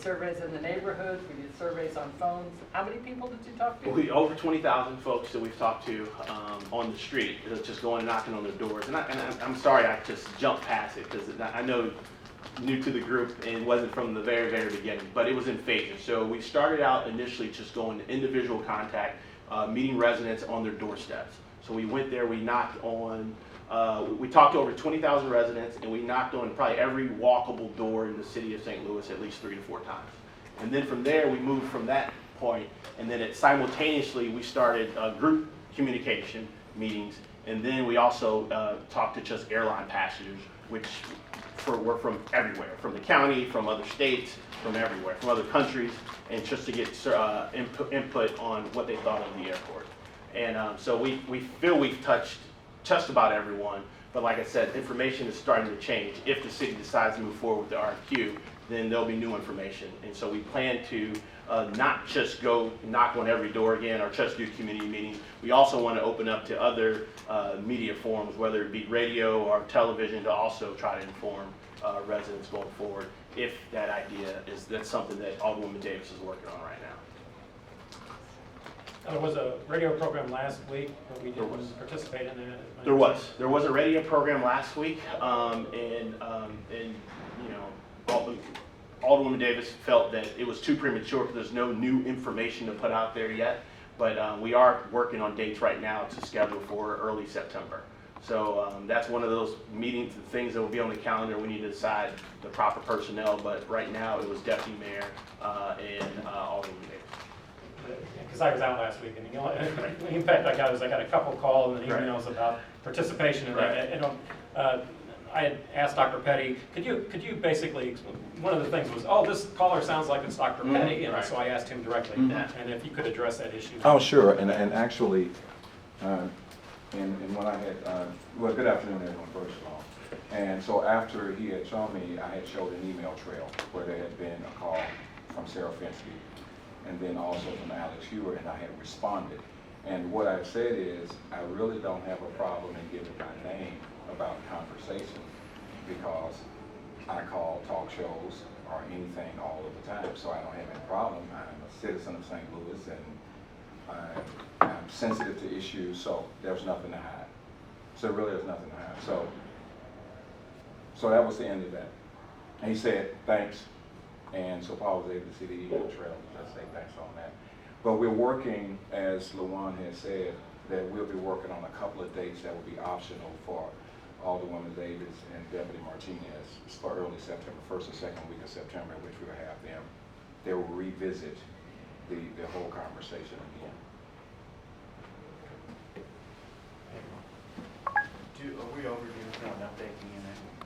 surveys in the neighborhoods, we did surveys on phones. How many people did you talk to? Over 20,000 folks that we've talked to on the street, just going knocking on their doors. And I'm sorry I just jumped past it because I know new to the group and wasn't from the very, very beginning, but it was in phases. So we started out initially just going to individual contact, meeting residents on their doorsteps. So we went there, we knocked on, we talked to over 20,000 residents, and we knocked on probably every walkable door in the city of St. Louis at least 3 to 4 times. And then from there, we moved from that point, and then simultaneously we started group communication meetings, and then we also talked to just airline passengers, which were from everywhere, from the county, from other states, from everywhere, from other countries, and just to get input on what they thought of the airport. And so we feel we've touched just about everyone, but like I said, information is starting to change. If the city decides to move forward with the RFQ, then there'll be new information. And so we plan to not just go knock on every door again or just do community meetings. We also want to open up to other media forums, whether it be radio or television, to also try to inform residents going forward if that idea is, that's something that Alderwoman Davis is working on right now. There was a radio program last week, but we didn't participate in that. There was a radio program last week, and you know, Alderwoman Davis felt that it was too premature because there's no new information to put out there yet. But we are working on dates right now to schedule for early September. So that's one of those meetings and things that will be on the calendar. We need to decide the proper personnel, but right now it was Deputy Mayor and Alderwoman Davis. Because I was out last week, and you know, in fact, I got a couple calls and emails about participation in that. And I had asked Dr. Petty, could you basically, one of the things was, oh, this caller sounds like it's Dr. Petty, and so I asked him directly, and if you could address that issue. Oh, sure, and actually, and when I had, well, good afternoon, everyone, first of all. And so after he had shown me, I had showed an email trail where there had been a call from Sarah Fenske, and then also from Alex Hewer, and I had responded. And what I've said is, I really don't have a problem in giving my name about conversation, because I call talk shows or anything all of the time, so I don't have any problem. I'm a citizen of St. Louis, and I'm sensitive to issues, so there's nothing to hide. So really there's nothing to hide. So that was the end of that. And he said, thanks. And so Paul was able to see the email trail, just say thanks on that. But we're working, as LaJuan has said, that we'll be working on a couple of dates that will be optional for Alderwoman Davis and Deputy Martinez for early September, first or second week of September, in which we'll have them. They will revisit the whole conversation again.